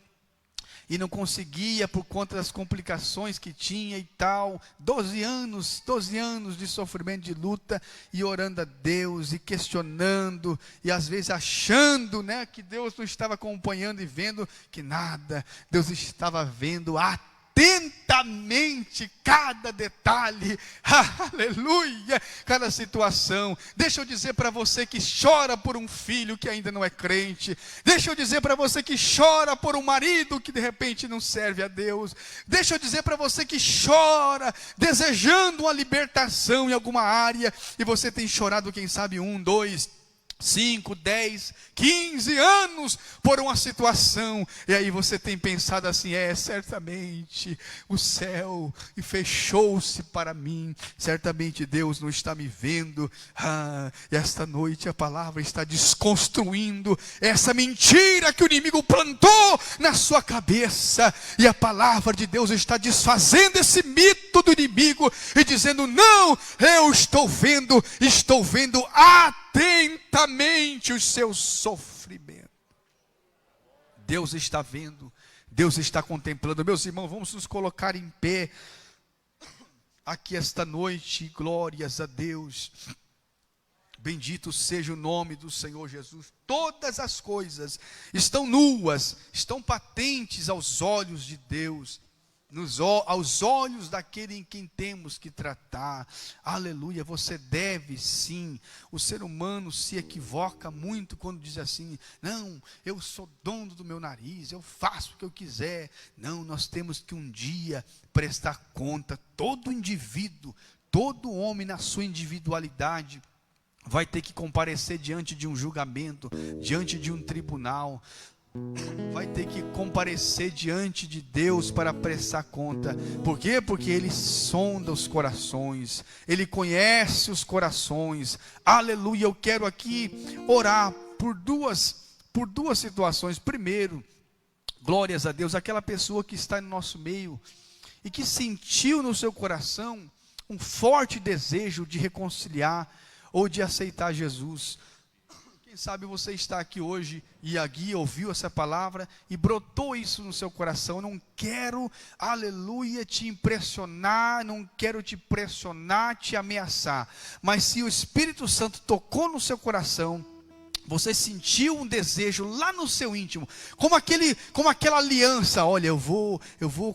e não conseguia por conta das complicações que tinha e tal, 12 anos de sofrimento, de luta, e orando a Deus, e questionando, e às vezes achando, que Deus não estava acompanhando e vendo que nada, Deus estava vendo atentamente cada detalhe, aleluia, cada situação. Deixa eu dizer para você que chora por um filho que ainda não é crente, deixa eu dizer para você que chora por um marido que de repente não serve a Deus, deixa eu dizer para você que chora desejando uma libertação em alguma área, e você tem chorado, quem sabe 1, 2, 5, 10, 15 anos por uma situação, e aí você tem pensado assim, certamente o céu fechou-se para mim, certamente Deus não está me vendo. E esta noite a palavra está desconstruindo essa mentira que o inimigo plantou na sua cabeça, e a palavra de Deus está desfazendo esse mito do inimigo, e dizendo, não, eu estou vendo atentamente os seus sofrimentos. Deus está vendo, Deus está contemplando. Meus irmãos, vamos nos colocar em pé aqui esta noite, glórias a Deus. Bendito seja o nome do Senhor Jesus. Todas as coisas estão nuas, estão patentes aos olhos de Deus, aos olhos daquele em quem temos que tratar, aleluia. Você deve sim, o ser humano se equivoca muito quando diz assim, não, eu sou dono do meu nariz, eu faço o que eu quiser. Não, nós temos que um dia prestar conta. Todo indivíduo, todo homem na sua individualidade vai ter que comparecer diante de um julgamento, diante de um tribunal, vai ter que comparecer diante de Deus para prestar conta. Por quê? Porque Ele sonda os corações, Ele conhece os corações, aleluia. Eu quero aqui orar por duas situações. Primeiro, glórias a Deus, aquela pessoa que está no nosso meio e que sentiu no seu coração um forte desejo de reconciliar ou de aceitar Jesus. Quem sabe você está aqui hoje e aqui ouviu essa palavra e brotou isso no seu coração. Não quero, aleluia, te impressionar, não quero te pressionar, te ameaçar. Mas se o Espírito Santo tocou no seu coração, você sentiu um desejo lá no seu íntimo, como aquela aliança, olha, eu vou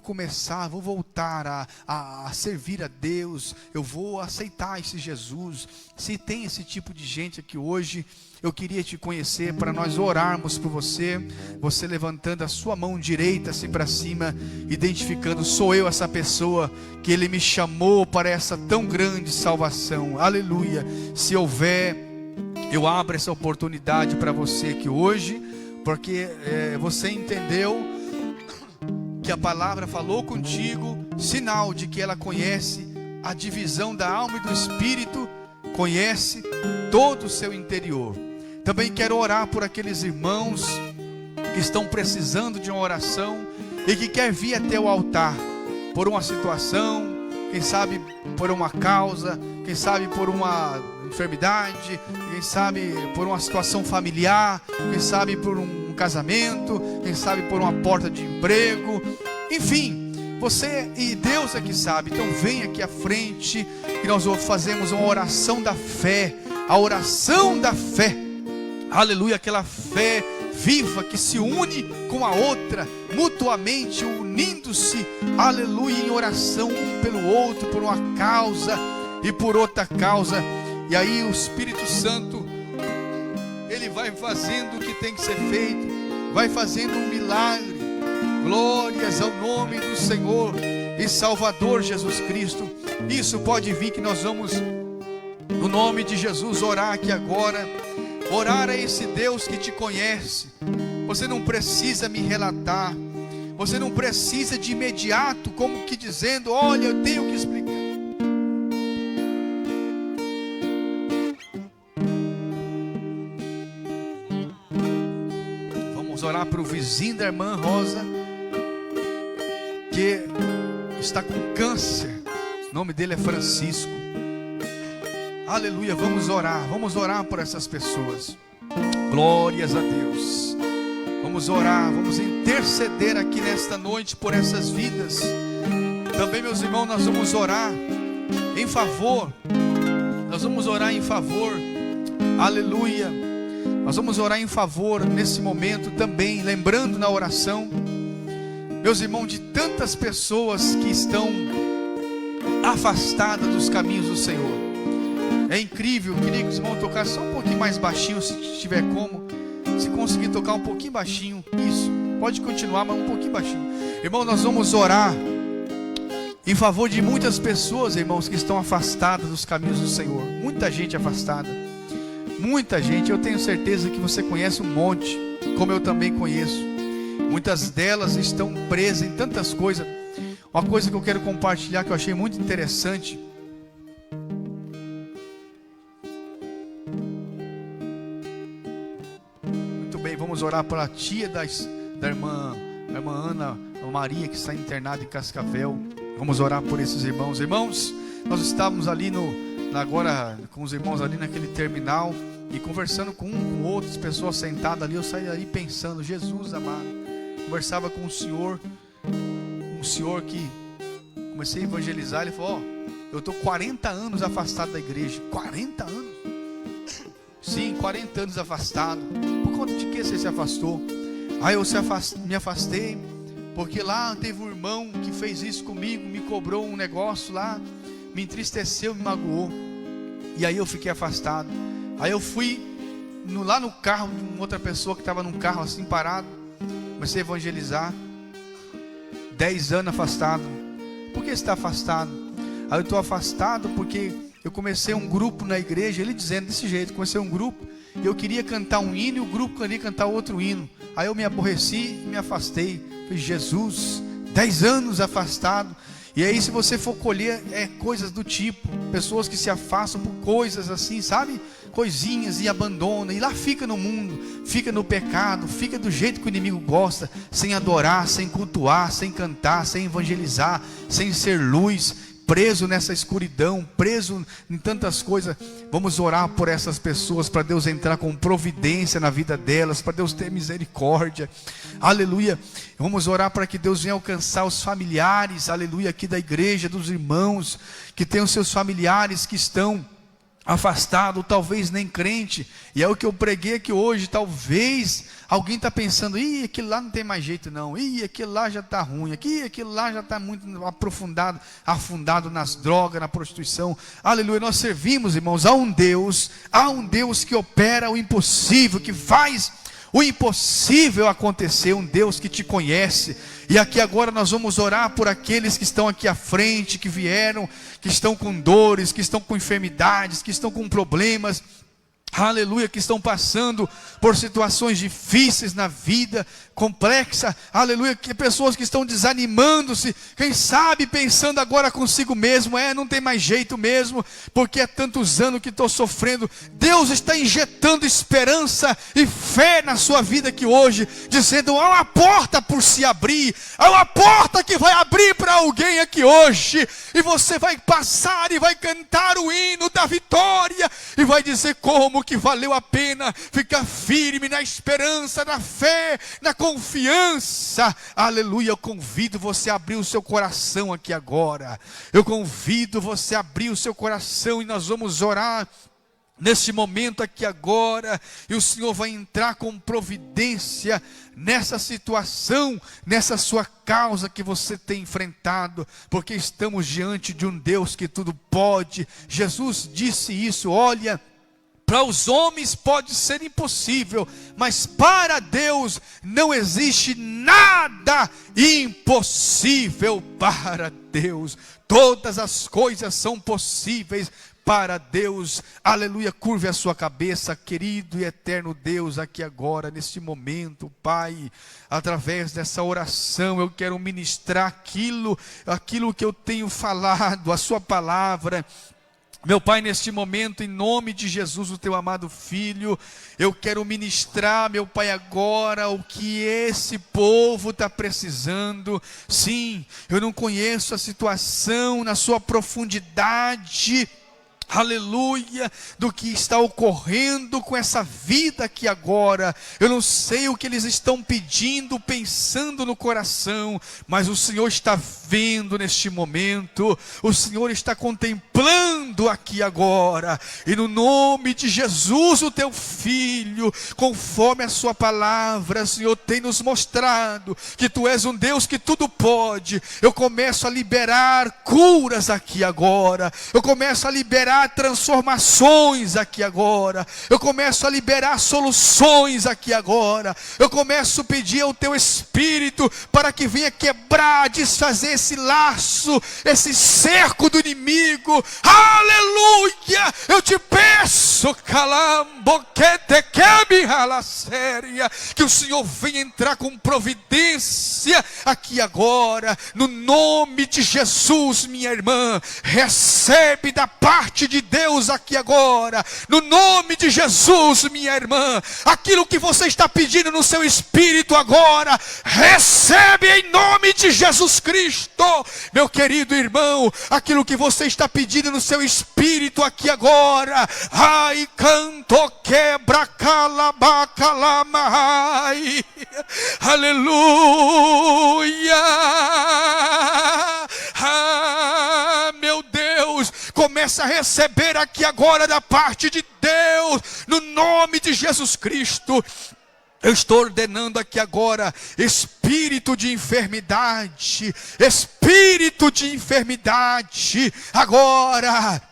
começar, vou voltar a servir a Deus, eu vou aceitar esse Jesus. Se tem esse tipo de gente aqui hoje, eu queria te conhecer para nós orarmos por você, você levantando a sua mão direita assim para cima, identificando, sou eu essa pessoa que Ele me chamou para essa tão grande salvação, aleluia. Se houver, eu abro essa oportunidade para você aqui hoje, porque você entendeu que a palavra falou contigo, sinal de que ela conhece a divisão da alma e do espírito, conhece todo o seu interior. Também quero orar por aqueles irmãos que estão precisando de uma oração e que quer vir até o altar por uma situação, quem sabe por uma causa, quem sabe por uma enfermidade, quem sabe por uma situação familiar, quem sabe por um casamento, quem sabe por uma porta de emprego, enfim, você e Deus é que sabe. Então vem aqui à frente que nós fazemos uma oração da fé, a oração da fé, aleluia, aquela fé viva que se une com a outra, mutuamente unindo-se, aleluia, em oração um pelo outro, por uma causa e por outra causa. E aí o Espírito Santo, Ele vai fazendo o que tem que ser feito, vai fazendo um milagre. Glórias ao nome do Senhor e Salvador Jesus Cristo. Isso pode vir que nós vamos, no nome de Jesus, orar aqui agora. Orar a esse Deus que te conhece. Você não precisa me relatar, você não precisa de imediato, como que dizendo, olha, eu tenho que explicar. Orar para o vizinho da irmã Rosa, que está com câncer, o nome dele é Francisco, aleluia. Vamos orar por essas pessoas, glórias a Deus. Vamos orar, vamos interceder aqui nesta noite por essas vidas. Também, meus irmãos, nós vamos orar em favor, aleluia. Nós vamos orar em favor nesse momento também, lembrando na oração, meus irmãos, de tantas pessoas que estão afastadas dos caminhos do Senhor. É incrível, eu queria que os irmãos tocassem só um pouquinho mais baixinho, se tiver como, se conseguir tocar um pouquinho baixinho, isso, pode continuar, mas um pouquinho baixinho. Irmão, nós vamos orar em favor de muitas pessoas, irmãos, que estão afastadas dos caminhos do Senhor. Muita gente afastada. Muita gente, eu tenho certeza que você conhece um monte, como eu também conheço. Muitas delas estão presas em tantas coisas. Uma coisa que eu quero compartilhar, que eu achei muito interessante. Muito bem, vamos orar para a tia da irmã Ana Maria, que está internada em Cascavel. Vamos orar por esses irmãos. Irmãos, nós estávamos ali agora com os irmãos ali naquele terminal e conversando com outras pessoas sentadas ali. Eu saí ali pensando, Jesus amado, conversava com um senhor que comecei a evangelizar. Ele falou, eu estou 40 anos afastado da igreja. 40 anos? Sim, 40 anos afastado. Por conta de que você se afastou? Aí eu me afastei porque lá teve um irmão que fez isso comigo, me cobrou um negócio lá, me entristeceu, me magoou, e aí eu fiquei afastado. Aí eu fui lá no carro de uma outra pessoa que estava num carro assim parado, comecei a evangelizar. 10 anos afastado. Por que você está afastado? Aí eu estou afastado porque eu comecei um grupo na igreja, ele dizendo desse jeito, comecei um grupo, eu queria cantar um hino e o grupo queria cantar outro hino. Aí eu me aborreci e me afastei. Falei, Jesus, 10 anos afastado. E aí, se você for colher coisas do tipo, pessoas que se afastam por coisas assim, sabe? Coisinhas, e abandonam, e lá fica no mundo, fica no pecado, fica do jeito que o inimigo gosta, sem adorar, sem cultuar, sem cantar, sem evangelizar, sem ser luz, preso nessa escuridão, preso em tantas coisas. Vamos orar por essas pessoas, para Deus entrar com providência na vida delas, para Deus ter misericórdia, aleluia. Vamos orar para que Deus venha alcançar os familiares, aleluia, aqui da igreja, dos irmãos, que tem os seus familiares que estão afastado, talvez nem crente, e é o que eu preguei aqui hoje. Talvez alguém está pensando: ih, aquilo lá não tem mais jeito não, ih, aquilo lá já está ruim, aquilo lá já está muito afundado nas drogas, na prostituição. Aleluia. Nós servimos, irmãos, a um Deus que opera o impossível, que faz o impossível acontecer, um Deus que te conhece. E aqui agora nós vamos orar por aqueles que estão aqui à frente, que vieram, que estão com dores, que estão com enfermidades, que estão com problemas, aleluia, que estão passando por situações difíceis na vida, complexa, aleluia, que pessoas que estão desanimando-se, quem sabe pensando agora consigo mesmo: não tem mais jeito mesmo, porque há tantos anos que estou sofrendo. Deus está injetando esperança e fé na sua vida aqui hoje, dizendo: há uma porta por se abrir, há uma porta que vai abrir para alguém aqui hoje, e você vai passar e vai cantar o hino da vitória, e vai dizer como que valeu a pena ficar firme na esperança, na fé, na confiança. Aleluia. Eu convido você a abrir o seu coração aqui agora. Eu convido você a abrir o seu coração, e nós vamos orar neste momento aqui agora, e o Senhor vai entrar com providência nessa situação, nessa sua causa que você tem enfrentado, porque estamos diante de um Deus que tudo pode. Jesus disse isso: olha, para os homens pode ser impossível, mas para Deus não existe nada impossível para Deus. Todas as coisas são possíveis para Deus. Aleluia. Curve a sua cabeça, querido e eterno Deus, aqui agora, neste momento, Pai, através dessa oração, eu quero ministrar aquilo que eu tenho falado, a sua palavra. Meu Pai, neste momento, em nome de Jesus, o teu amado Filho, eu quero ministrar, meu Pai, agora o que esse povo está precisando. Sim, eu não conheço a situação na sua profundidade, aleluia, do que está ocorrendo com essa vida aqui agora. Eu não sei o que eles estão pedindo, pensando no coração, mas o Senhor está vendo neste momento, o Senhor está contemplando aqui agora, e no nome de Jesus, o teu Filho, conforme a sua palavra, Senhor, tem nos mostrado que tu és um Deus que tudo pode. Eu começo a liberar curas aqui agora, eu começo a liberar transformações aqui agora, eu começo a liberar soluções aqui agora, eu começo a pedir ao teu Espírito para que venha quebrar, desfazer esse laço, esse cerco do inimigo. Aleluia. Eu te peço, que o Senhor venha entrar com providência aqui agora, no nome de Jesus. Minha irmã, recebe da parte de Deus aqui agora, no nome de Jesus. Minha irmã, aquilo que você está pedindo no seu espírito agora, recebe em nome de Jesus Cristo. Meu querido irmão, aquilo que você está pedindo no seu espírito aqui agora, ai, canto quebra calabacalamai, aleluia. Meu Deus, começa a receber aqui agora da parte de Deus, no nome de Jesus Cristo. Eu estou ordenando aqui agora, espírito de enfermidade, agora,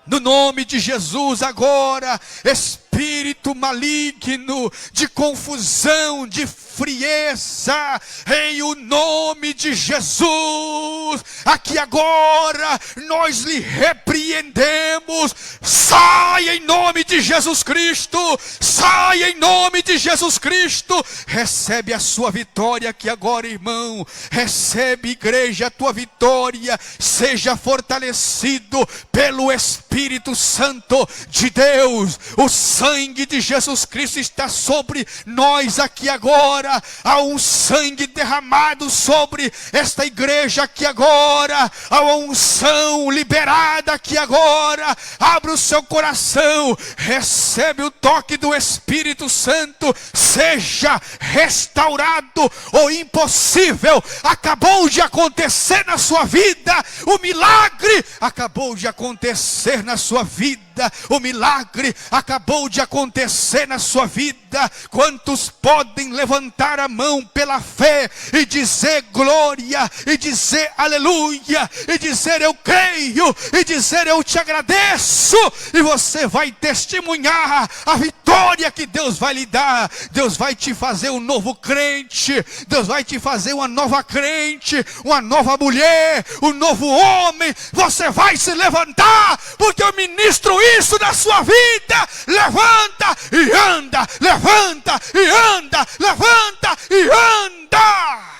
no nome de Jesus, agora, espírito maligno, de confusão, de frieza, em o nome de Jesus, aqui agora, nós lhe repreendemos. Sai em nome de Jesus Cristo, sai em nome de Jesus Cristo. Recebe a sua vitória aqui agora, irmão. Recebe, igreja, a tua vitória. Seja fortalecido pelo Espírito Santo de Deus. O sangue de Jesus Cristo está sobre nós aqui agora. Há um sangue derramado sobre esta igreja aqui agora. Há uma unção liberada aqui agora. Abra o seu coração, recebe o toque do Espírito Santo. Seja restaurado. O impossível acabou de acontecer na sua vida. O milagre acabou de acontecer na sua vida. vida. O milagre acabou de acontecer na sua vida. Quantos podem levantar a mão pela fé e dizer glória, e dizer aleluia, e dizer eu creio, e dizer eu te agradeço, e você vai testemunhar a vitória que Deus vai lhe dar. Deus vai te fazer um novo crente, Deus vai te fazer uma nova crente, uma nova mulher, um novo homem. Você vai se levantar, porque eu ministro isso na sua vida. Levanta e anda, levanta e anda, levanta e anda.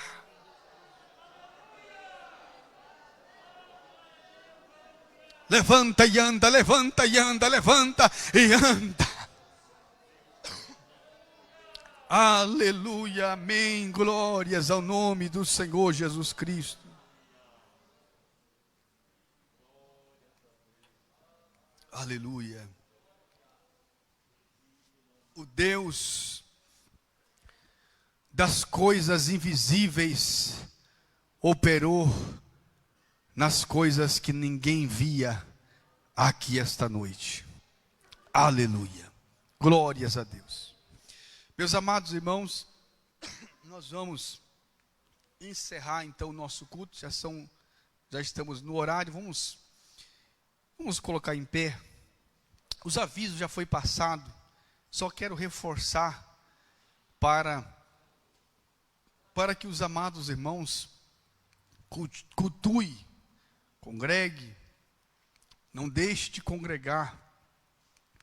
Levanta e anda, levanta e anda, levanta e anda. Aleluia, amém, glórias ao nome do Senhor Jesus Cristo. Aleluia. O Deus das coisas invisíveis operou nas coisas que ninguém via aqui esta noite. Aleluia. Glórias a Deus. Meus amados irmãos, nós vamos encerrar então o nosso culto. Já estamos no horário. Vamos colocar em pé. Os avisos já foi passado. Só quero reforçar para que os amados irmãos cultuem, congregue, não deixe de congregar.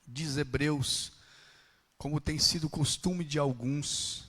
Diz Hebreus, como tem sido costume de alguns,